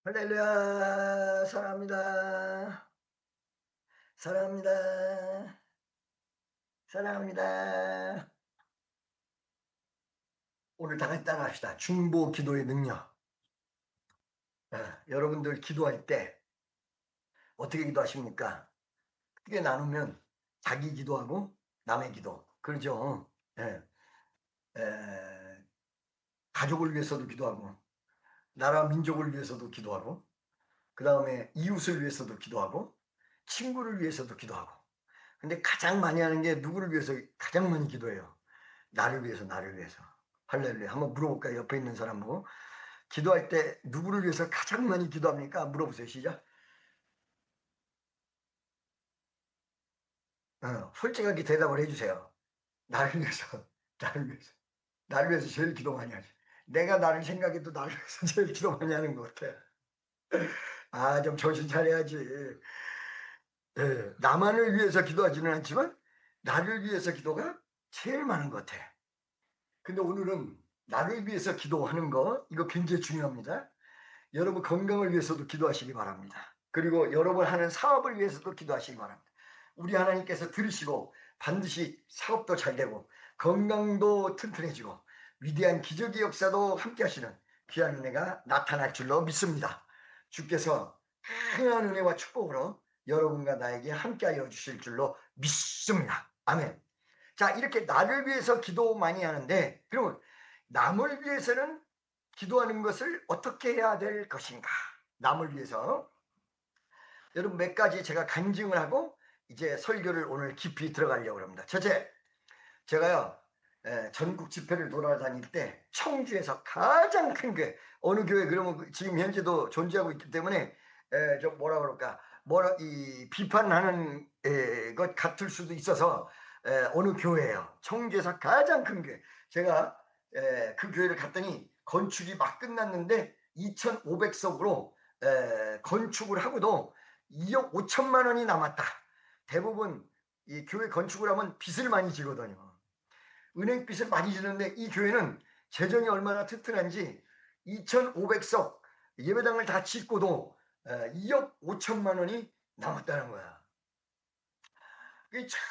할렐루야. 사랑합니다. 사랑합니다. 사랑합니다. 오늘 다 같이 따라합시다. 중보 기도의 능력. 여러분들 기도할 때 어떻게 기도하십니까? 크게 나누면 자기 기도하고 남의 기도. 그러죠. 예. 에, 가족을 위해서도 기도하고, 나라 민족을 위해서도 기도하고, 그 다음에 이웃을 위해서도 기도하고, 친구를 위해서도 기도하고. 근데 가장 많이 하는 게 누구를 위해서 가장 많이 기도해요? 나를 위해서, 나를 위해서. 할렐루야. 한번 물어볼까요? 옆에 있는 사람 보고. 기도할 때 누구를 위해서 가장 많이 기도합니까? 물어보세요. 시작. 솔직하게 대답을 해주세요. 나를 위해서, 나를 위해서. 나를 위해서 제일 기도 많이 하지. 내가 나를 생각해도 나를 위해서 제일 기도 많이 하는 것 같아. 좀 정신 차려야지. 나만을 위해서 기도하지는 않지만 나를 위해서 기도가 제일 많은 것 같아. 근데 오늘은 나를 위해서 기도하는 거, 이거 굉장히 중요합니다. 여러분 건강을 위해서도 기도하시기 바랍니다. 그리고 여러분 하는 사업을 위해서도 기도하시기 바랍니다. 우리 하나님께서 들으시고 반드시 사업도 잘 되고 건강도 튼튼해지고 위대한 기적의 역사도 함께 하시는 귀한 은혜가 나타날 줄로 믿습니다. 주께서 다양한 은혜와 축복으로 여러분과 나에게 함께하여 주실 줄로 믿습니다. 아멘. 자, 이렇게 나를 위해서 기도 많이 하는데, 그러면 남을 위해서는 기도하는 것을 어떻게 해야 될 것인가? 남을 위해서. 여러분 몇 가지 제가 간증을 하고 이제 설교를 오늘 깊이 들어가려고 합니다. 첫째, 제가요, 전국 집회를 돌아다닐 때 청주에서 가장 큰 교회, 어느 교회 그러면 지금 현재도 존재하고 있기 때문에 좀 뭐라 그럴까, 이 비판하는 것 같을 수도 있어서 어느 교회예요. 청주에서 가장 큰 교회. 제가 그 교회를 갔더니 건축이 막 끝났는데 2,500석으로 건축을 하고도 2억 5천만 원이 남았다. 대부분 이 교회 건축을 하면 빚을 많이 지거든요. 은행빚을 많이 지는데 이 교회는 재정이 얼마나 튼튼한지 2,500석 예배당을 다 짓고도 2억 5천만 원이 남았다는 거야. 그게 참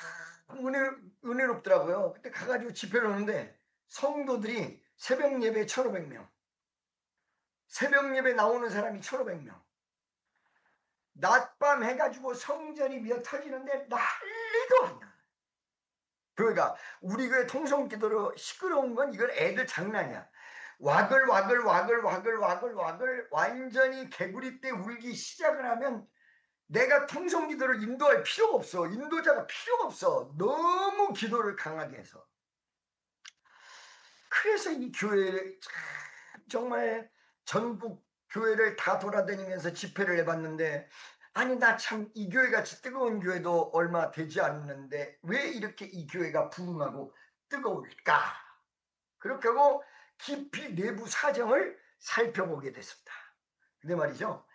은혜롭더라고요. 그때 가가지고 집회를 하는데 성도들이 새벽 예배 1,500명, 새벽 예배 나오는 사람이 1,500명, 낮밤 해가지고 성전이 미어 터지는데 난리도 아니야. 그러니까 우리 교회 통성기도로 시끄러운 건 이건 애들 장난이야. 와글 완전히 개구리 때 울기 시작을 하면 내가 통성기도를 인도할 필요가 없어. 인도자가 필요가 없어. 너무 기도를 강하게 해서. 그래서 이 교회를 정말 전국 교회를 다 돌아다니면서 집회를 해봤는데, 아니 나 참 이 교회같이 뜨거운 교회도 얼마 되지 않는데 왜 이렇게 이 교회가 부흥하고 뜨거울까? 그렇게 하고 깊이 내부 사정을 살펴보게 됐습니다. 근데 말이죠,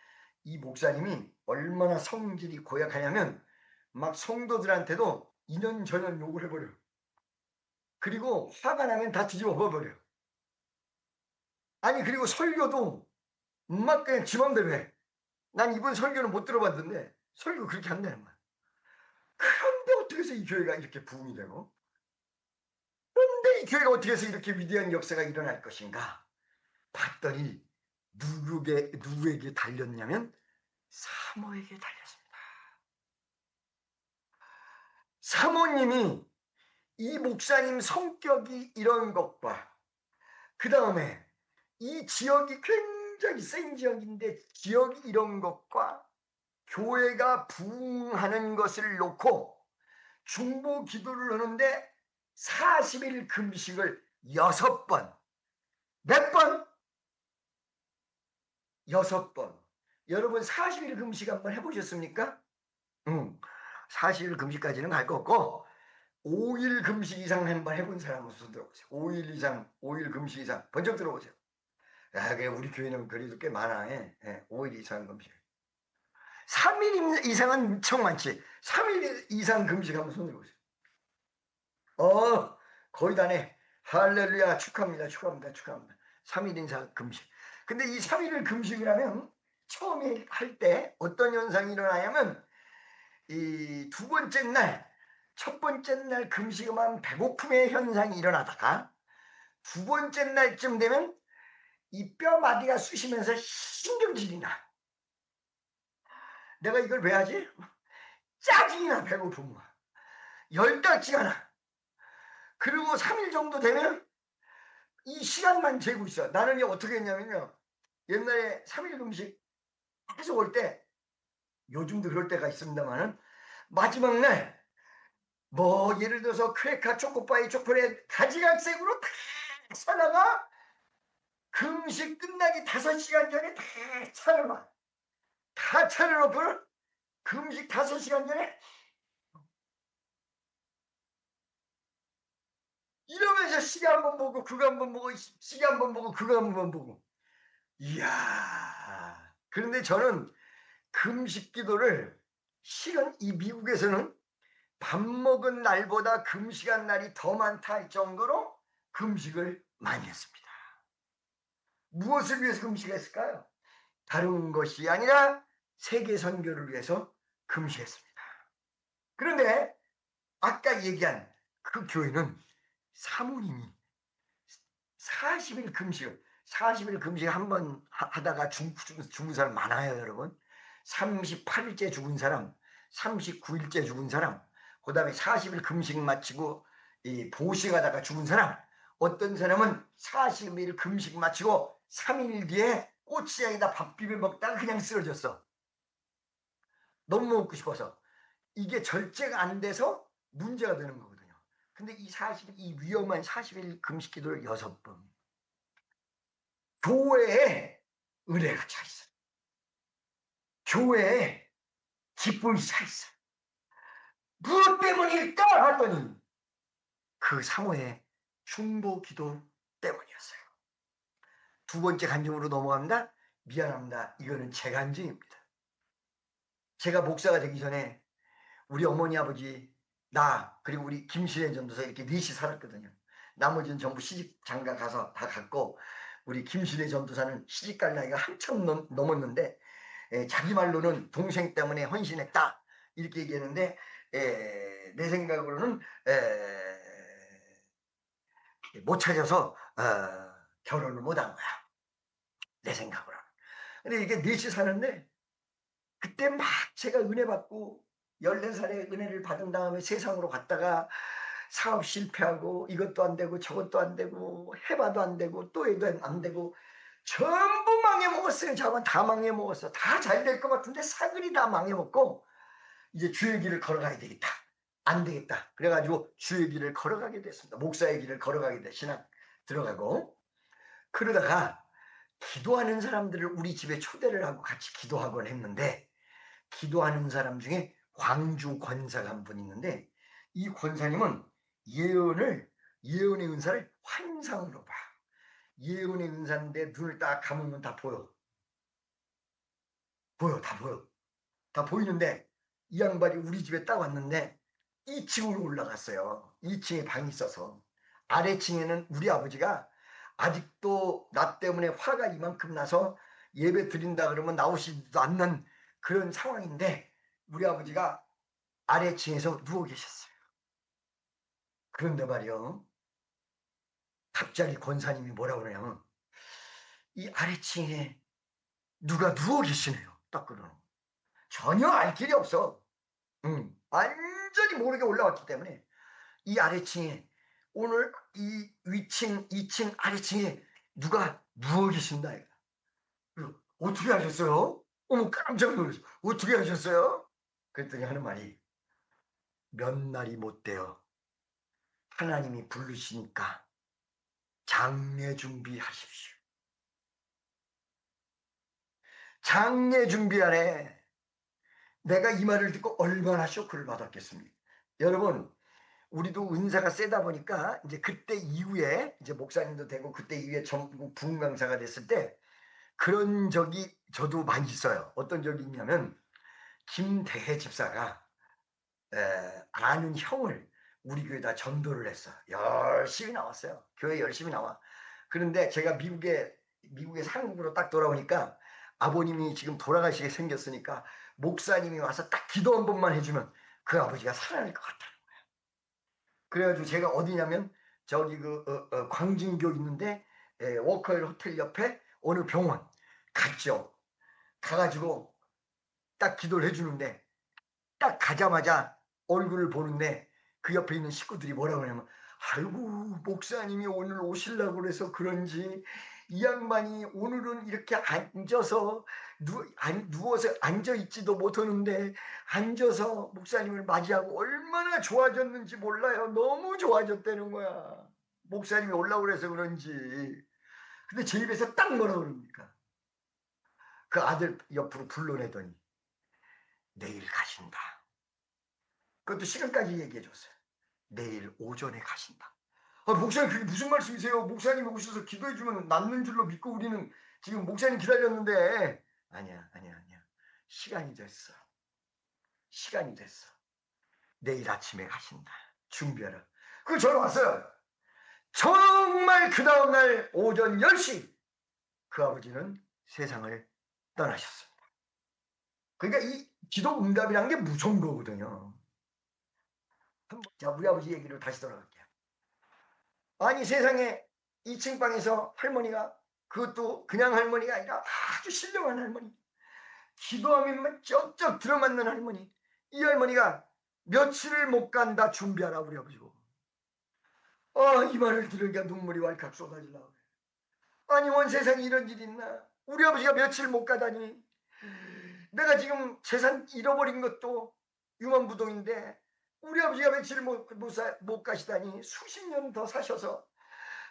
이 목사님이 얼마나 성질이 고약하냐면 막 성도들한테도 이년저년 욕을 해버려. 그리고 화가 나면 다 뒤집어 버려. 아니 그리고 설교도 막 그냥 지 맘대로 해. 난 이번 설교는 못 들어봤는데 설교 그렇게 한다는 거야. 그런데 어떻게 해서 이 교회가 이렇게 부흥이 되고, 그런데 이 교회가 어떻게 해서 이렇게 위대한 역사가 일어날 것인가 봤더니 누구에게 달렸냐면 사모에게 달렸습니다. 사모님이 이 목사님 성격이 이런 것과 그 다음에 이 지역이 굉장히 센 지역인데 지역이 이런 것과 교회가 부흥하는 것을 놓고 중보 기도를 하는데 40일 금식을 6번. 몇 번? 6번. 여러분 40일 금식 한번 해보셨습니까? 응. 40일 금식까지는 갈 거 없고 5일 금식 이상 한번 해본 사람은 손 들어보세요. 5일 이상, 5일 금식 이상 번쩍 들어보세요. 우리 교회는 그래도 꽤 많아. 5일 이상 금식. 3일 이상은 무척 많지. 3일 이상 금식하면 손 들어보세요. 거의 다네. 할렐루야. 축하합니다. 축하합니다. 축하합니다. 3일 이상 금식. 근데 이 3일을 금식을 하면 처음에 할 때 어떤 현상이 일어나냐면 이 두 번째 날, 첫 번째 날 금식하면 배고픔의 현상이 일어나다가 두 번째 날쯤 되면 이 뼈 마디가 쑤시면서 신경질이 나. 내가 이걸 왜 하지? 짜증이 나, 배고픔. 열딱지가 나. 그리고 3일 정도 되면 이 시간만 재고 있어. 나는 어떻게 했냐면요. 옛날에 3일 금식 계속 올 때, 요즘도 그럴 때가 있습니다만은, 마지막 날, 뭐, 예를 들어서 크래커, 초코파이, 초콜릿, 가지각색으로 다 사다가 금식 끝나기 5시간 전에 다 차려놔. 다 차려놓고 금식 5시간 전에 이러면서 시계 한 번 보고 그거 한 번 보고 시계 한 번 보고 그거 한 번 보고. 이야. 그런데 저는 금식 기도를 실은 이 미국에서는 밥 먹은 날보다 금식한 날이 더 많다 할 정도로 금식을 많이 했습니다. 무엇을 위해서 금식했을까요? 다른 것이 아니라 세계 선교를 위해서 금식했습니다. 그런데 아까 얘기한 그 교회는 사모님이 40일 금식을 40일 금식 한 번 하다가 죽은 사람 많아요, 여러분. 38일째 죽은 사람, 39일째 죽은 사람, 그 다음에 40일 금식 마치고 이 보식하다가 죽은 사람, 어떤 사람은 40일 금식 마치고 3일 뒤에 고추장에다 밥 비벼 먹다가 그냥 쓰러졌어. 너무 먹고 싶어서. 이게 절제가 안 돼서 문제가 되는 거거든요. 근데 이 위험한 40일 금식 기도를 6번. 교회에 은혜가 차 있어. 교회에 기쁨이 차 있어. 무엇 때문일까? 하더니 그 사모의 중보 기도 때문이었어요. 두 번째 간증으로 넘어갑니다. 미안합니다. 이거는 제 간증입니다. 제가 목사가 되기 전에 우리 어머니 아버지 나 그리고 우리 김신혜 전도사 이렇게 넷이 살았거든요. 나머지는 전부 시집 장가 가서 다 갔고 우리 김신혜 전도사는 시집 갈 나이가 한참 넘었는데 자기 말로는 동생 때문에 헌신했다 이렇게 얘기했는데 내 생각으로는 못 찾아서 결혼을 못한 거야. 내 생각으로는. 근데 이게 넷이 사는데 그때 막 제가 은혜 받고 14살에 은혜를 받은 다음에 세상으로 갔다가 사업 실패하고 이것도 안 되고 저것도 안 되고 해봐도 안 되고 또 해도 안 되고 전부 망해먹었어요. 저건 다 망해먹었어. 다 잘 될 것 같은데 사글이 다 망해먹고 이제 주의 길을 걸어가야 되겠다. 안 되겠다. 그래가지고 주의 길을 걸어가게 됐습니다. 목사의 길을 걸어가게 돼. 신학 들어가고 그러다가 기도하는 사람들을 우리 집에 초대를 하고 같이 기도하곤 했는데 기도하는 사람 중에 광주 권사가 한 분 있는데 이 권사님은 예언의 은사를 환상으로 봐. 예언의 은사인데 눈을 딱 감으면 다 보여. 다 보여. 다 보이는데 이 양반이 우리 집에 딱 왔는데 2층으로 올라갔어요. 2층에 방이 있어서. 아래층에는 우리 아버지가 아직도 나 때문에 화가 이만큼 나서 예배 드린다 그러면 나오시지도 않는 그런 상황인데 우리 아버지가 아래층에서 누워 계셨어요. 그런데 말이요. 갑자기 권사님이 뭐라고 그러냐면 이 아래층에 누가 누워 계시네요. 딱 그러는 전혀 알 길이 없어. 완전히 모르게 올라왔기 때문에 이 아래층에 오늘 이 위층 2층 아래층에 누가 누워 계신다. 어떻게 하셨어요? 어머 깜짝 놀랐어. 어떻게 하셨어요? 그랬더니 하는 말이 몇 날이 못 돼요. 하나님이 부르시니까 장례 준비하십시오. 장례 준비하래. 내가 이 말을 듣고 얼마나 쇼크를 받았겠습니까? 여러분, 우리도 은사가 세다 보니까 이제 그때 이후에 이제 목사님도 되고 그때 이후에 전국 부흥 강사가 됐을 때 그런 적이 저도 많이 있어요. 어떤 적이 있냐면 김대혜 집사가 아는 형을 우리 교회에다 전도를 했어. 열심히 나왔어요. 교회 열심히 나와. 그런데 제가 미국에 한국으로 딱 돌아오니까 아버님이 지금 돌아가시게 생겼으니까 목사님이 와서 딱 기도 한 번만 해주면 그 아버지가 살아날 것 같다. 그래가지고 제가 어디냐면 저기 광진교 있는데 워커힐 호텔 옆에 어느 병원 갔죠. 가가지고 딱 기도를 해주는데 딱 가자마자 얼굴을 보는데 그 옆에 있는 식구들이 뭐라고 하냐면, 아이고 목사님이 오늘 오시려고 그래서 그런지 이 양반이 오늘은 이렇게 앉아서 누워서 앉아있지도 못하는데 앉아서 목사님을 맞이하고 얼마나 좋아졌는지 몰라요. 너무 좋아졌다는 거야. 목사님이 올라오고 그래서 그런지. 근데 제 입에서 딱 뭐라 그럽니까? 그 아들 옆으로 불러내더니 내일 가신다. 그것도 시간까지 얘기해 줬어요. 내일 오전에 가신다. 목사님 그게 무슨 말씀이세요? 목사님이 오셔서 기도해 주면 낫는 줄로 믿고 우리는 지금 목사님 기다렸는데. 아니야. 시간이 됐어. 내일 아침에 가신다. 준비하라. 그 전화 왔어요. 정말 그 다음날 오전 10시 그 아버지는 세상을 떠나셨습니다. 그러니까 이 기도 응답이라는 게 무서운 거거든요. 자, 우리 아버지 얘기로 다시 돌아갈게요. 아니 세상에 2층 방에서 할머니가, 그것도 그냥 할머니가 아니라 아주 신령한 할머니, 기도하면 쩍쩍 들어맞는 할머니, 이 할머니가 며칠을 못 간다 준비하라 우리 아버지고. 이 말을 들으니까 눈물이 왈칵 쏟아지려고 그래. 아니 온 세상에 이런 일이 있나. 우리 아버지가 며칠 못 가다니. 내가 지금 재산 잃어버린 것도 유만부동인데 우리 아버지가 며칠 못 가시다니. 수십 년 더 사셔서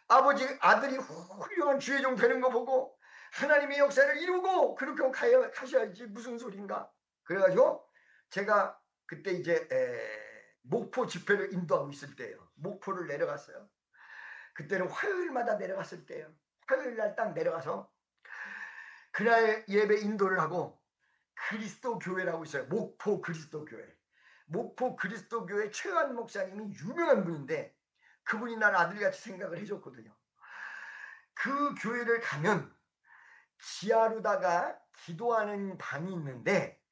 아버지 아들이 훌륭한 주의종 되는 거 보고 하나님의 역사를 이루고 그렇게 가셔야지 무슨 소린가. 그래가지고 제가 그때 이제 목포 집회를 인도하고 있을 때예요. 목포를 내려갔어요. 그때는 화요일마다 내려갔을 때예요. 화요일날 딱 내려가서 그날 예배 인도를 하고, 그리스도 교회라고 있어요. 목포 그리스도 교회. 목포 그리스도 교회 최환 목사님이 유명한 분인데 그분이 날 아들같이 생각을 해줬거든요. 그 교회를 가면 지하로다가 기도하는 방이 있는데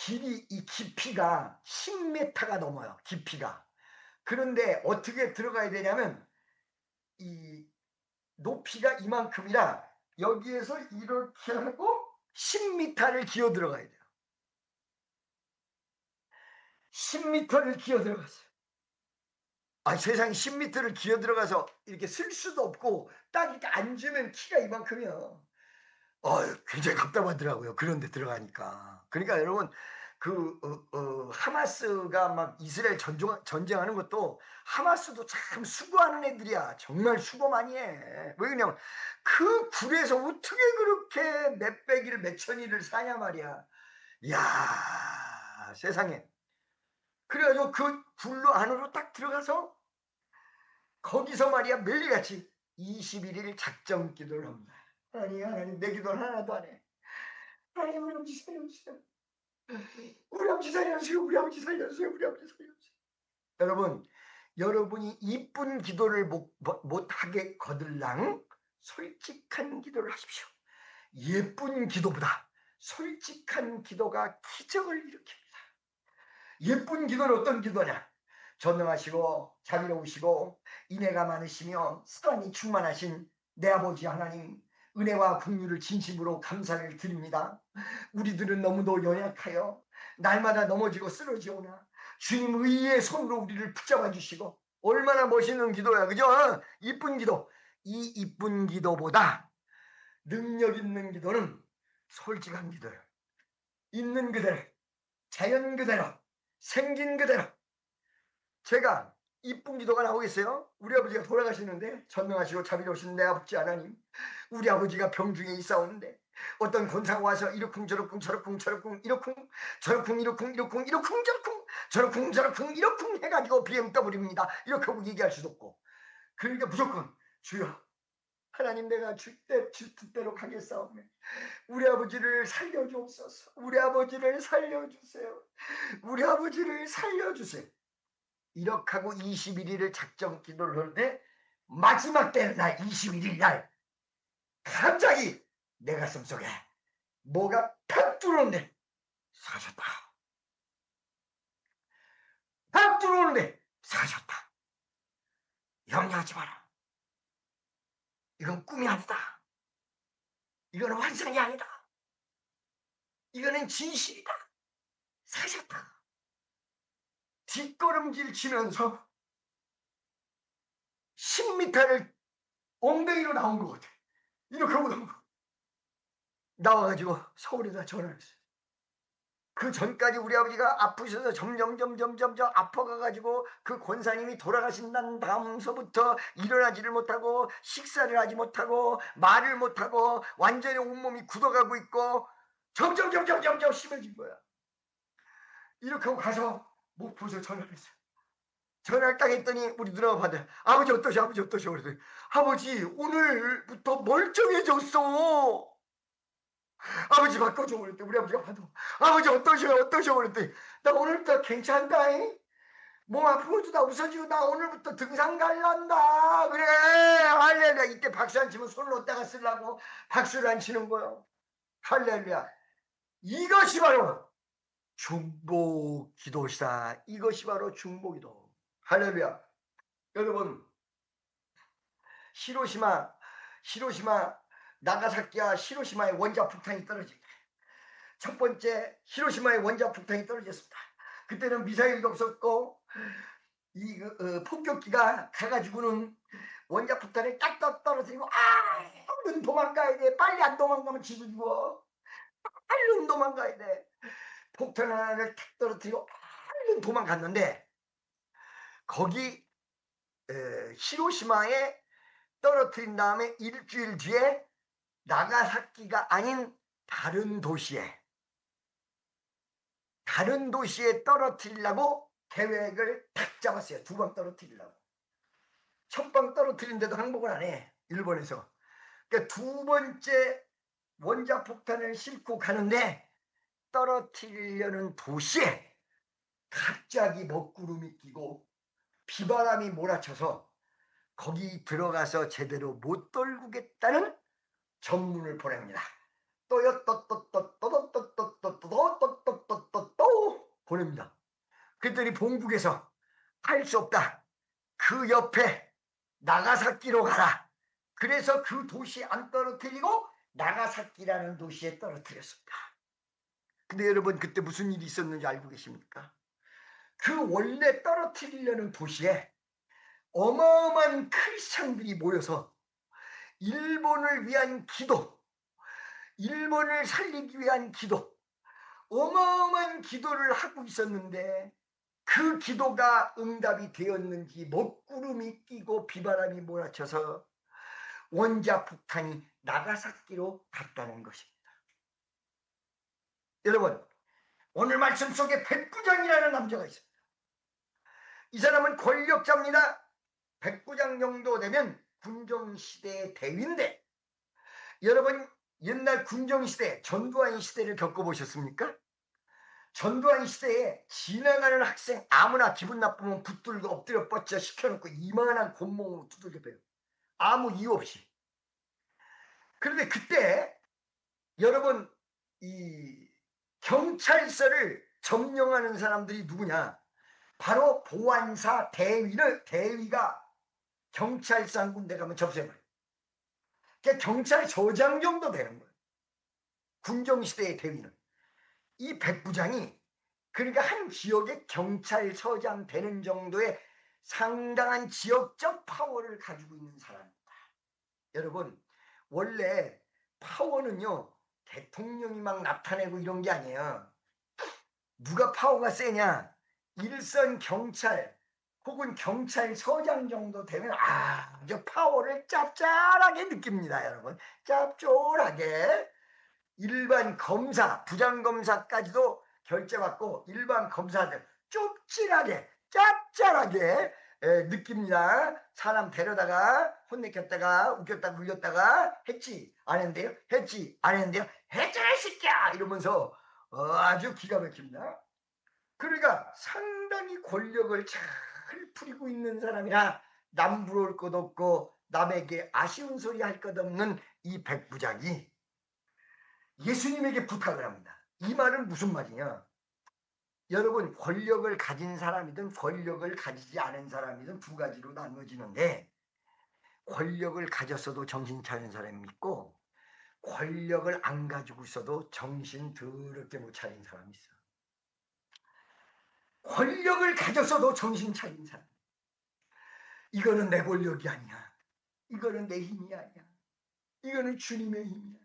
이 깊이가 10m가 넘어요. 깊이가. 그런데 어떻게 들어가야 되냐면 이 높이가 이만큼이라 여기에서 이렇게 하고 10m를 기어 들어가야 돼요. 10m를 기어 들어갔어요. 세상에 10m를 기어 들어가서 이렇게 쓸 수도 없고 딱 이렇게 앉으면 키가 이만큼이야. 굉장히 답답하더라고요. 그런데 들어가니까. 그러니까 여러분 하마스가 막 이스라엘 전쟁하는 것도, 하마스도 참 수고하는 애들이야. 정말 수고 많이 해. 왜 그러냐면 그 굴에서 어떻게 그렇게 몇백일 몇천일을 사냐 말이야. 이야 세상에. 그래가지고 그 굴로 안으로 딱 들어가서 거기서 말이야 매일같이 21일 작정 기도를 합니다. 하나님 내 기도는 하나도 안 해. 하나님 우리 아버지 살려주세요. 우리 아버지 살려주세요. 우리 아버지 살려주세요. 우리 아버지 살려주세요. 여러분, 여러분이 이쁜 기도를 못하게 거들랑 솔직한 기도를 하십시오. 예쁜 기도보다 솔직한 기도가 기적을 일으킵니다. 예쁜 기도는 어떤 기도냐? 전능하시고 자비로우시고 인애가 많으시며 사랑이 충만하신 내 아버지 하나님, 은혜와 긍휼을 진심으로 감사를 드립니다. 우리들은 너무도 연약하여 날마다 넘어지고 쓰러지오나 주님 의의 손으로 우리를 붙잡아 주시고. 얼마나 멋있는 기도야, 그죠? 이쁜 기도. 이 이쁜 기도보다 능력 있는 기도는 솔직한 기도예요. 있는 그대로, 자연 그대로, 생긴 그대로. 제가 이쁜 기도가 나오겠어요? 우리 아버지가 돌아가시는데 전능하시고 자비로우신 내 아버지 하나님, 우리 아버지가 병중에 있사오는데 어떤 권사가 와서 이러쿵 저러쿵 저러쿵 저러쿵 이러쿵 저러쿵 이러쿵 이러쿵 이러쿵 저러쿵 저러쿵 저러쿵 이러쿵 해가지고 BMW입니다 이렇게 하고 얘기할 수도 없고. 그러니까 무조건 주여 하나님, 내가 주 뜻대로 가겠사오며 우리 아버지를 살려주옵소서. 우리 아버지를 살려주세요. 우리 아버지를 살려주세요. 이렇게 하고 21일을 작정 기도를 하는데 마지막 때는 날 21일 날 갑자기 내 가슴 속에 뭐가 팍 들어오는데 사라졌다. 팍 들어오는데 사라졌다. 염려하지 마라. 이건 꿈이 아니다. 이거는 환상이 아니다. 이거는 진실이다. 사라졌다. 뒷걸음질 치면서 10m를 엉덩이로 나온 것 같아. 이렇게 하고 나와가지고 서울에다 전화를 했어요. 그 전까지 우리 아버지가 아프셔서 점점 아파가가지고 그 권사님이 돌아가신다는 다음서부터 일어나지를 못하고 식사를 하지 못하고 말을 못하고 완전히 온몸이 굳어가고 있고 점점 심해진 거야. 이렇게 하고 가서 목포에서 전화를 했어요. 전화를 딱 했더니 우리 누나가 받아. 아버지 어떠셔? 그랬더니 아버지 오늘부터 멀쩡해졌어. 아버지 바꿔줘 그랬더니 우리 아버지가 받아. 아버지 어떠셔? 그랬더니 나 오늘부터 괜찮다잉. 몸 아픈 것도 다 없어지고 나 오늘부터 등산 갈란다. 그래 할렐루야. 이때 박수 안 치면 손을 어디다가 쓰려고 박수를 안 치는 거요. 할렐루야. 이것이 바로 중보 기도시다. 이것이 바로 중보 기도. 할렐루야. 여러분 히로시마 나가사키와 히로시마의 원자 폭탄이 떨어집니다. 첫 번째 히로시마의 원자 폭탄이 떨어졌습니다. 그때는 미사일도 없었고 이 폭격기가 가가지고는 원자 폭탄을 딱 떨어뜨리고 얼른 도망가야 돼. 빨리 안 도망가면 지구 죽어. 얼른 도망가야 돼. 폭탄 하나를 탁 떨어뜨리고 얼른 도망갔는데 거기 히로시마에 떨어뜨린 다음에 일주일 뒤에 나가사키가 아닌 다른 도시에 떨어뜨리려고 계획을 탁 잡았어요. 두 방 떨어뜨리려고. 첫 방 떨어뜨린데도 항복을 안 해. 일본에서. 그러니까 두 번째 원자폭탄을 싣고 가는데 떨어뜨리려는 도시에 갑자기 먹구름이 끼고 비바람이 몰아쳐서 거기 들어가서 제대로 못 떨구겠다는 전문을 보냅니다. 또또또또또또또또또또또또 보냅니다. 그랬더니 본국에서 할 수 없다. 그 옆에 나가사키로 가라. 그래서 그 도시 안 떨어뜨리고 나가사키라는 도시에 떨어뜨렸습니다. 근데 여러분 그때 무슨 일이 있었는지 알고 계십니까? 그 원래 떨어뜨리려는 도시에 어마어마한 크리스찬들이 모여서 일본을 위한 기도, 일본을 살리기 위한 기도, 어마어마한 기도를 하고 있었는데 그 기도가 응답이 되었는지 먹구름이 끼고 비바람이 몰아쳐서 원자폭탄이 나가사키로 갔다는 것입니다. 여러분 오늘 말씀 속에 백부장이라는 남자가 있습니다. 이 사람은 권력자입니다. 백부장 정도 되면 군정시대의 대위인데 여러분 옛날 군정시대 전두환 시대를 겪어보셨습니까? 전두환 시대에 지나가는 학생 아무나 기분 나쁘면 붙들고 엎드려 뻗쳐 시켜놓고 이만한 곤몽으로 두들겨 패요. 아무 이유 없이. 그런데 그때 여러분 이 경찰서를 점령하는 사람들이 누구냐? 바로 보안사 대위가 경찰서 한 군데 가면 접수해버려요. 그러니까 경찰서장 정도 되는 거예요. 군정시대의 대위는. 이 백부장이 그러니까 한 지역의 경찰서장 되는 정도의 상당한 지역적 파워를 가지고 있는 사람입니다. 여러분 원래 파워는요 대통령이 막 나타내고 이런 게 아니에요. 누가 파워가 세냐? 일선 경찰 혹은 경찰서장 정도 되면 저 파워를 짭짤하게 느낍니다. 여러분 짭쫄하게. 일반 검사 부장검사까지도 결재받고 일반 검사들 쪽질하게 짭짤하게 느낍니다. 사람 데려다가 혼내켰다가 웃겼다가 울렸다가 했지 안 했는데요? 했지 안 했는데요? 했잖아 이 새끼야 이러면서 아주 기가 막힙니다. 그러니까 상당히 권력을 잘 부리고 있는 사람이라 남 부러울 것 없고 남에게 아쉬운 소리 할 것 없는 이 백부장이 예수님에게 부탁을 합니다. 이 말은 무슨 말이냐? 여러분, 권력을 가진 사람이든 권력을 가지지 않은 사람이든 두 가지로 나눠지는데, 권력을 가졌어도 정신 차리는 사람이 있고 권력을 안 가지고 있어도 정신 더럽게 못 차린 사람이 있어. 권력을 가졌어도 정신 차린 사람. 이거는 내 권력이 아니야. 이거는 내 힘이 아니야. 이거는 주님의 힘이야.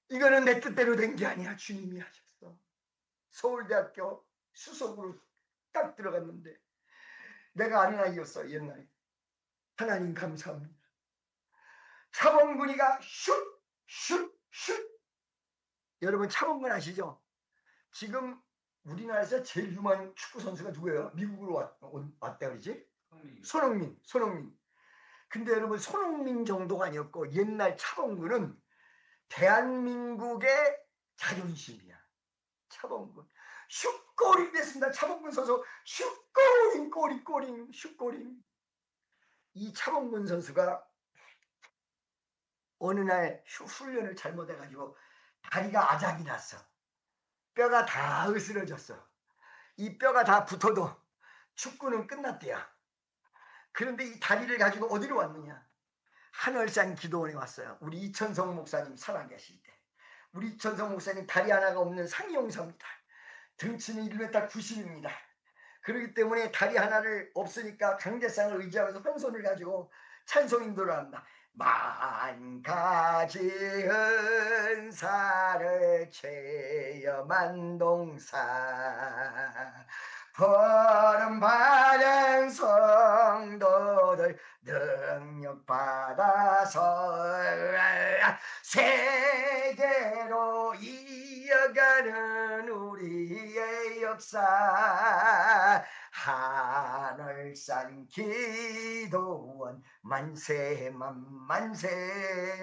이거는 내 뜻대로 된 게 아니야. 주님이 하셨어. 서울대학교 수석으로 딱 들어갔는데 내가 아는 아이였어. 옛날에. 하나님 감사합니다. 차범근이가 슛. 여러분 차범근 아시죠? 지금 우리나라에서 제일 유명한 축구 선수가 누구예요? 미국으로 왔다 그러지? 손흥민. 근데 여러분 손흥민 정도가 아니었고 옛날 차범근은 대한민국의 자존심이야. 차범근. 슛골이 됐습니다. 차범근 선수 슛골인. 이 차범근 선수가 어느 날 훈련을 잘못해가지고 다리가 아작이 났어. 뼈가 다 으스러졌어. 이 뼈가 다 붙어도 축구는 끝났대요. 그런데 이 다리를 가지고 어디로 왔느냐? 하늘산 기도원에 왔어요. 우리 이천성 목사님 살아계실 때. 우리 이천성 목사님 다리 하나가 없는 상용사입니다. 등치는 1m 90입니다. 그렇기 때문에 다리 하나를 없으니까 강대상을 의지하면서 한 손을 가지고 찬송인도를 합니다. 만 가지 은사를 채여 만동사 버림받은 성도들 능력 받아서 세계로 이어가는 우리의 역사 하늘산 기도원 만세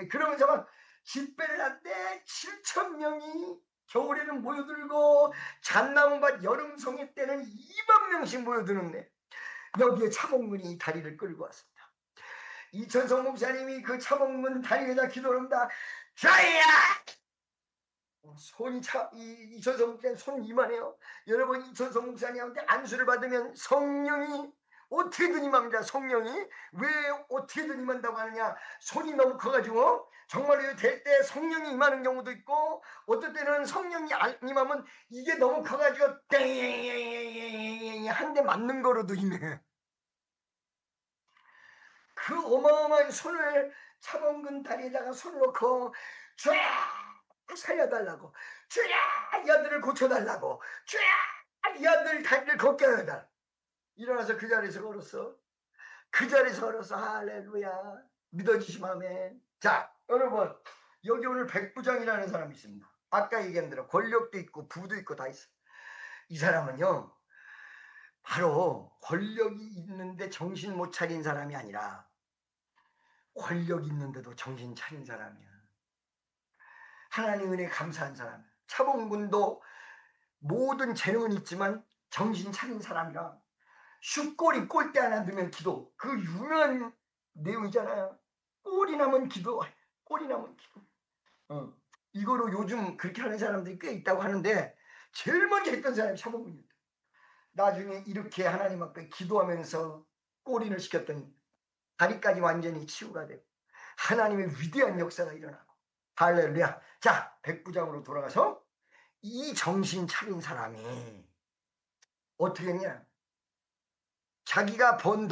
그러면서 막 집회를 한데 7,000명이 겨울에는 모여들고 잣나무밭 여름송이 때는 2만 명씩 모여드는데 여기에 차범근이 다리를 끌고 왔습니다. 이천성 목사님이 그 차범근 다리에다 기도를 합니다. 자야! 손이 이천성 목사님 손 이만해요. 여러분 이천성 목사님한테 안수를 받으면 성령이 어떻게든 임합니다. 성령이 왜 어떻게든 임한다고 하느냐? 손이 너무 커가지고 정말로 될 때 성령이 임하는 경우도 있고 어떨 때는 성령이 안 임하면 이게 너무 커가지고 땡 한 대 맞는 거로도 임해. 그 어마어마한 손을 차범근 다리에다가 손을 놓고 주야 살려달라고 주야 이 아들을 고쳐달라고 주야 이 아들 다리를 걷게 해달라. 일어나서 그 자리에서 걸었어. 할렐루야. 믿어지시면 아멘. 자 여러분 여기 오늘 백부장이라는 사람이 있습니다. 아까 얘기한 대로 권력도 있고 부도 있고 다 있어. 이 사람은요 바로 권력이 있는데 정신 못 차린 사람이 아니라 권력 있는데도 정신 차린 사람이야. 하나님 은혜에 감사한 사람. 차범근도 모든 재능은 있지만 정신 차린 사람이라 슛골이 골대 하나 넣으면 기도. 그 유명한 내용이잖아요. 골이 나면 기도. 이거로 요즘 그렇게 하는 사람들이 꽤 있다고 하는데 제일 먼저 했던 사람이 차범근이었다. 나중에 이렇게 하나님 앞에 기도하면서 골인을 시켰더니 다리까지 완전히 치유가 되고 하나님의 위대한 역사가 일어나고 할렐루야. 자 백부장으로 돌아가서 이 정신 차린 사람이 어떻게 했냐? 자기가 번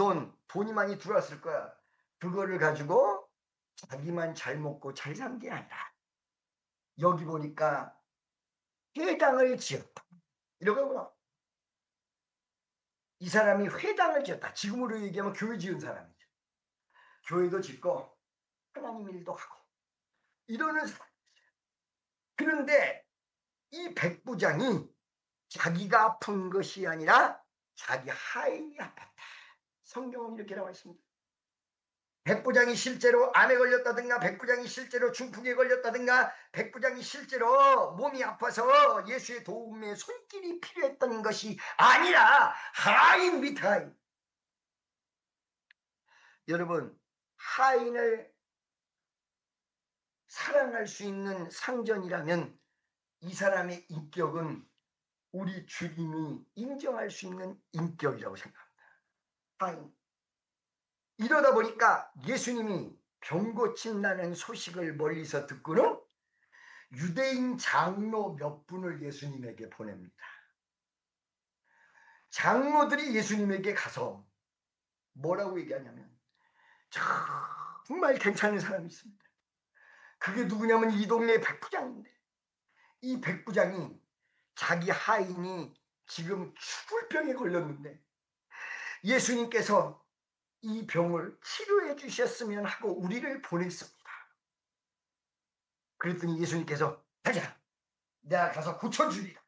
돈이 많이 들어왔을 거야. 그거를 가지고 자기만 잘 먹고 잘 산 게 아니라 여기 보니까 회당을 지었다. 이러거구나. 이 사람이 회당을 지었다. 지금으로 얘기하면 교회 지은 사람이죠. 교회도 짓고 하나님 일도 하고 이러는 사람. 그런데 이 백부장이 자기가 아픈 것이 아니라 자기 하인이 아팠다. 성경은 이렇게 나와 있습니다. 백부장이 실제로 암에 걸렸다든가 백부장이 실제로 중풍에 걸렸다든가 백부장이 실제로 몸이 아파서 예수의 도움에 손길이 필요했던 것이 아니라 하인 밑 하인. 여러분 하인을 사랑할 수 있는 상전이라면 이 사람의 인격은 우리 주님이 인정할 수 있는 인격이라고 생각합니다. 하인. 이러다 보니까 예수님이 병 고친다는 소식을 멀리서 듣고는 유대인 장로 몇 분을 예수님에게 보냅니다. 장로들이 예수님에게 가서 뭐라고 얘기하냐면 정말 괜찮은 사람이 있습니다. 그게 누구냐면 이 동네 백부장인데, 이 백부장이 자기 하인이 지금 죽을 병에 걸렸는데 예수님께서 이 병을 치료해 주셨으면 하고 우리를 보냈습니다. 그랬더니 예수님께서 가자, 내가 가서 고쳐주리라.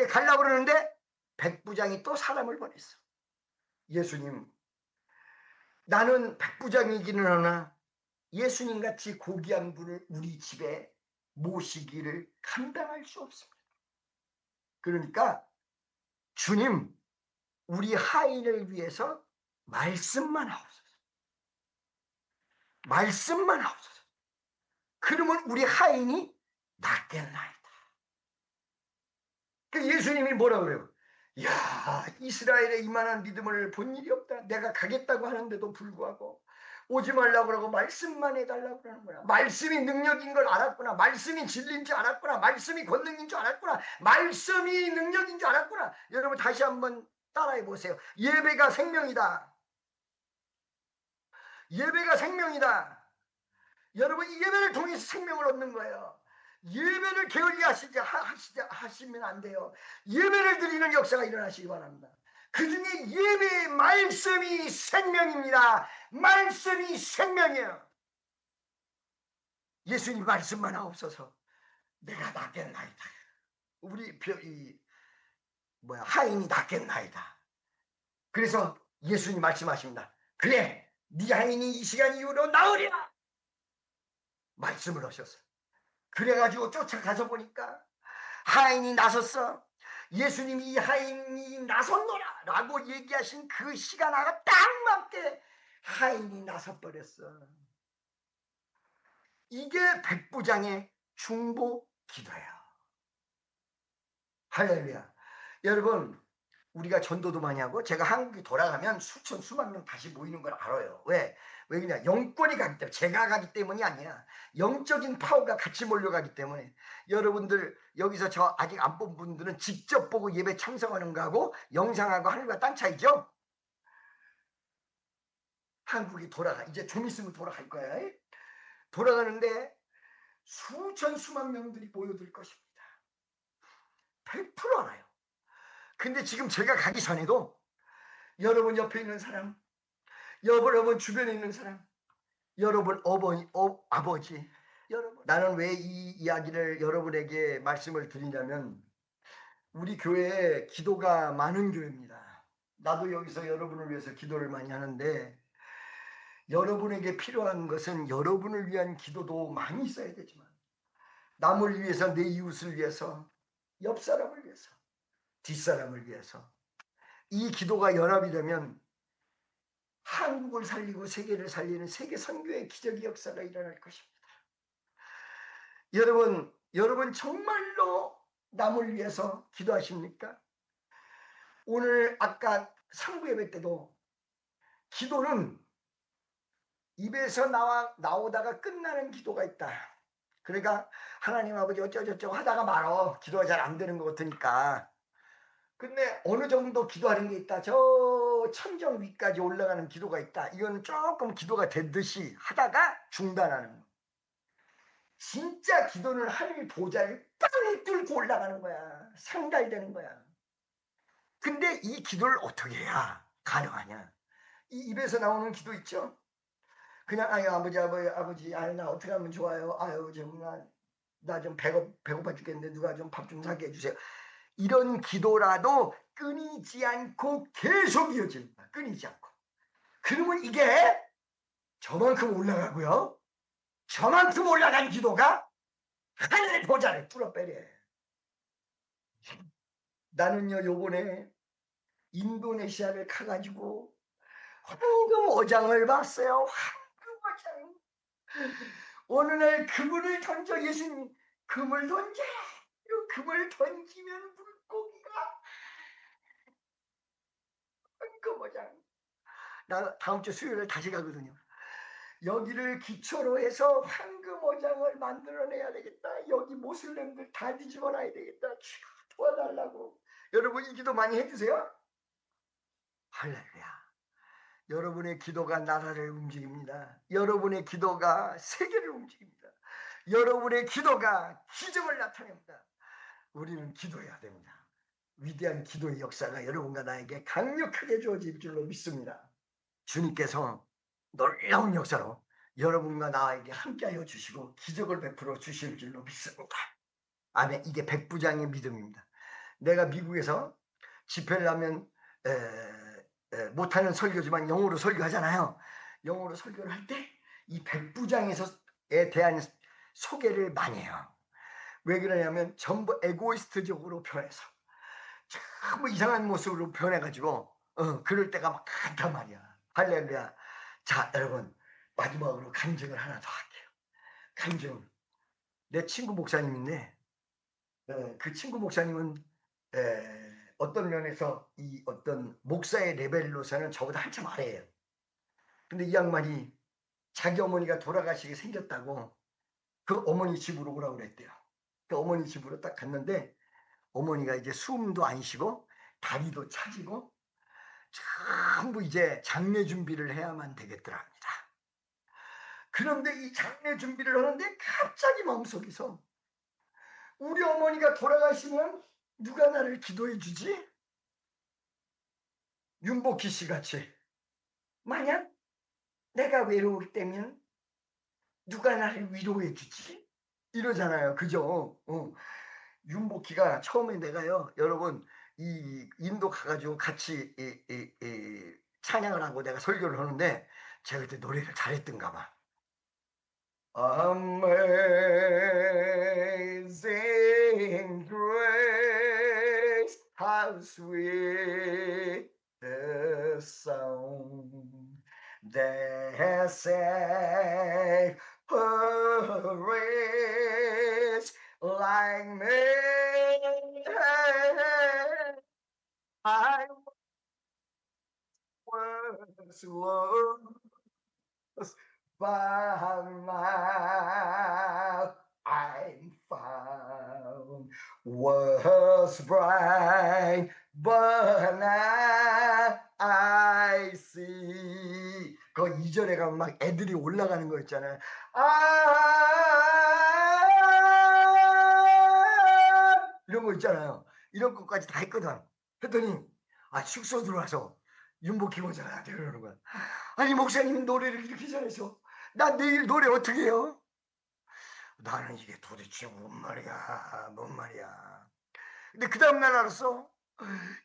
가려고 그러는데 백부장이 또 사람을 보냈어. 예수님, 나는 백부장이기는 하나 예수님같이 고귀한 분을 우리 집에 모시기를 감당할 수 없습니다. 그러니까 주님, 우리 하인을 위해서 말씀만 하옵소서. 말씀만 하옵소서. 그러면 우리 하인이 낫겠나이다. 예수님이 뭐라 그래요? 야, 이스라엘에 이만한 믿음을 본 일이 없다. 내가 가겠다고 하는데도 불구하고 오지 말라고 하고 말씀만 해달라고 그러는 거야. 말씀이 능력인 걸 알았구나. 말씀이 진리인 줄 알았구나. 말씀이 권능인 줄 알았구나. 말씀이 능력인 줄 알았구나. 여러분 다시 한번 따라해 보세요. 예배가 생명이다. 예배가 생명이다. 여러분 이 예배를 통해서 생명을 얻는 거예요. 예배를 게을리 하시면 안 돼요. 예배를 드리는 역사가 일어나시기 바랍니다. 그 중에 예배의 말씀이 생명입니다. 말씀이 생명이에요. 예수님 말씀만 하옵소서. 내가 낫겠나이다. 우리 하인이 낫겠나이다. 그래서 예수님 말씀하십니다. 그래, 네 하인이 이 시간 이후로 나으리라. 말씀을 하셨어요. 그래가지고 쫓아가서 보니까 하인이 나섰어. 예수님이 이 하인이 나섰노라 라고 얘기하신 그 시간하고 딱 맞게 하인이 나서버렸어. 이게 백부장의 중보 기도예요. 할렐루야. 여러분, 우리가 전도도 많이 하고 제가 한국에 돌아가면 수천 수만 명 다시 모이는 걸 알아요. 왜 그냥 영권이 가기 때문에, 제가 가기 때문이 아니야. 영적인 파워가 같이 몰려가기 때문에. 여러분들 여기서 저 아직 안 본 분들은 직접 보고 예배 참석하는 거하고 영상하고 하늘과 땅 차이죠. 한국이 돌아가, 이제 좀 있으면 돌아갈 거야. 돌아가는데 수천 수만 명들이 모여들 것입니다. 100% 알아요. 근데 지금 제가 가기 전에도 여러분 옆에 있는 사람, 여러분 주변에 있는 사람, 여러분 아버지, 여러분, 나는 왜 이 이야기를 여러분에게 말씀을 드리냐면 우리 교회에 기도가 많은 교회입니다. 나도 여기서 여러분을 위해서 기도를 많이 하는데 여러분에게 필요한 것은 여러분을 위한 기도도 많이 있어야 되지만 남을 위해서, 내 이웃을 위해서, 옆 사람을 위해서, 뒷사람을 위해서 이 기도가 연합이 되면 한국을 살리고 세계를 살리는 세계 선교의 기적의 역사가 일어날 것입니다. 여러분 정말로 남을 위해서 기도하십니까? 오늘 아까 상부 예배 때도 기도는 입에서 나오다가 끝나는 기도가 있다. 그러니까 하나님 아버지 어쩌저쩌고 하다가 말어. 기도가 잘 안 되는 것 같으니까. 근데 어느 정도 기도하는 게 있다. 저 천정 위까지 올라가는 기도가 있다. 이거는 조금 기도가 된 듯이 하다가 중단하는 거. 진짜 기도는 하늘 보좌를 땅을 뚫고 올라가는 거야. 상달되는 거야. 근데 이 기도를 어떻게 해야 가능하냐? 이 입에서 나오는 기도 있죠? 그냥 아유 아버지 아유 나 어떻게 하면 좋아요? 아유 정말 나 좀 배고파 죽겠는데 누가 좀 밥 좀 사게 해주세요. 이런 기도라도 끊이지 않고 계속 이어지는 거야. 끊이지 않고. 그러면 이게 저만큼 올라가고요. 저만큼 올라간 기도가 하늘의 보좌를 뚫어빼려. 나는요 요번에 인도네시아를 가가지고 황금 어장을 봤어요. 황금 어장. 어느 날 그물을 던져 예수님 그물 던져. 그물 던지면 물고기가 한꺼번에. 나 다음 주 수요일에 다시 가거든요. 여기를 기초로 해서 황금어장을 만들어내야 되겠다. 여기 모슬렘들 다 뒤집어놔야 되겠다. 주가 도와달라고. 여러분 이 기도 많이 해주세요. 할렐루야. 여러분의 기도가 나라를 움직입니다. 여러분의 기도가 세계를 움직입니다. 여러분의 기도가 기적을 나타냅니다. 우리는 기도해야 됩니다. 위대한 기도의 역사가 여러분과 나에게 강력하게 주어질 줄로 믿습니다. 주님께서 놀라운 역사로 여러분과 나에게 함께하여 주시고 기적을 베풀어 주실 줄로 믿습니다. 아멘. 이게 백부장의 믿음입니다. 내가 미국에서 집회를 하면 못하는 설교지만 영어로 설교하잖아요. 영어로 설교를 할 때 이 백부장에서에 대한 소개를 많이 해요. 왜 그러냐면 전부 에고이스트적으로 변해서 참 이상한 모습으로 변해가지고 그럴 때가 막 많단 말이야. 할렐루야. 자, 여러분 마지막으로 간증을 하나 더 할게요. 간증. 내 친구 목사님인데 그 친구 목사님은 어떤 면에서 이 어떤 목사의 레벨로서는 저보다 한참 아래예요. 근데 이 양반이 자기 어머니가 돌아가시게 생겼다고 그 어머니 집으로 오라고 그랬대요. 그 어머니 집으로 딱 갔는데 어머니가 이제 숨도 안 쉬고 다리도 차지고 전부 이제 장례 준비를 해야만 되겠더랍니다. 그런데 이 장례 준비를 하는데 갑자기 마음속에서 우리 어머니가 돌아가시면 누가 나를 기도해 주지? 윤복희 씨 같이 만약 내가 외로울 때면 누가 나를 위로해 주지? 이러잖아요. 그죠? 윤복희가 처음에 내가요, 여러분, 이 인도 가가지고 같이 찬양을 하고 내가 설교를 하는데 제가 그때 노래를 잘했던가 봐. Amazing grace, how sweet the sound that saved a wretch like me. I was lost, but now I'm found. Was blind, but now I see. 그 2절에 가면 막 애들이 올라가는 거 있잖아요. 이런 거 있잖아요. 이런 것까지 다 했거든. 했더니 숙소 들어와서 윤복희 원장한테 그러는 거야. 아니 목사님 노래를 이렇게 잘해서 나 내일 노래 어떻게 해요? 나는 이게 도대체 뭔 말이야. 근데 그 다음날 알았어.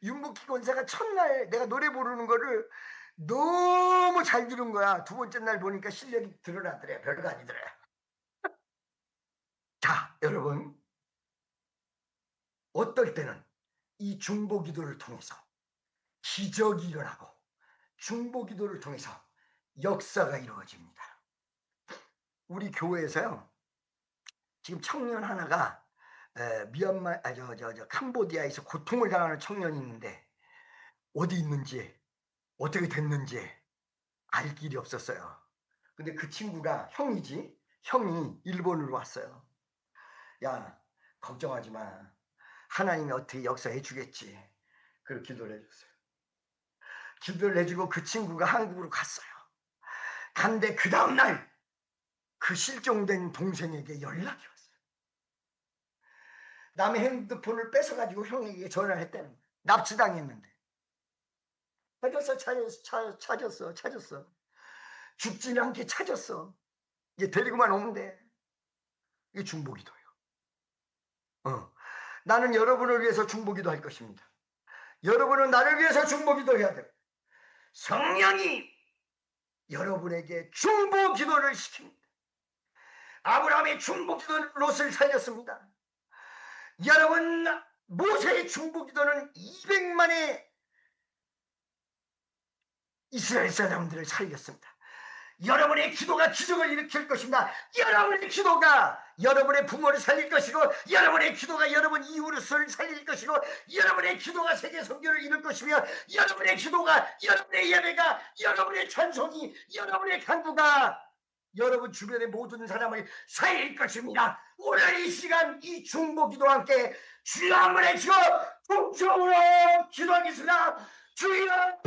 윤복희 권사가 첫날 내가 노래 부르는 거를 너무 잘 들은 거야. 두 번째 날 보니까 실력이 드러나더래. 별거 아니더래. 자, 여러분, 어떨 때는 이 중보기도를 통해서 기적이 일어나고 중보기도를 통해서 역사가 이루어집니다. 우리 교회에서요, 지금 청년 하나가 미얀마, 캄보디아에서 고통을 당하는 청년이 있는데 어디 있는지 어떻게 됐는지 알 길이 없었어요. 근데 그 친구가 형이지, 형이 일본으로 왔어요. 야, 걱정하지 마. 하나님이 어떻게 역사해 주겠지. 그렇게 기도를 해줬어요. 기도를 해주고 그 친구가 한국으로 갔어요. 간데 그 다음날 그 실종된 동생에게 연락이 왔어요. 남의 핸드폰을 뺏어가지고 형에게 전화를 했다는 거예요. 납치당했는데. 찾았어. 죽지는 않게 찾았어. 이제 데리고만 오면 돼. 이게 중보기도예요. 나는 여러분을 위해서 중보기도 할 것입니다. 여러분은 나를 위해서 중보기도 해야 돼요. 성령이 여러분에게 중보기도를 시킵니다. 아브라함의 중보기도는 롯을 살렸습니다. 여러분, 모세의 중보기도는 200만의 이스라엘 사람들을 살렸습니다. 여러분의 기도가 기적을 일으킬 것입니다. 여러분의 기도가 여러분의 부모를 살릴 것이고, 여러분의 기도가 여러분 이웃을 살릴 것이고, 여러분의 기도가 세계 선교를 이룰 것이며, 여러분의 기도가, 여러분의 예배가, 여러분의 찬송이, 여러분의 간구가 여러분 주변의 모든 사람을 살릴 것입니다. 오늘 이 시간 이 중보 기도와 함께 주여 한번 해주고 통성으로 기도하겠습니다. 주여.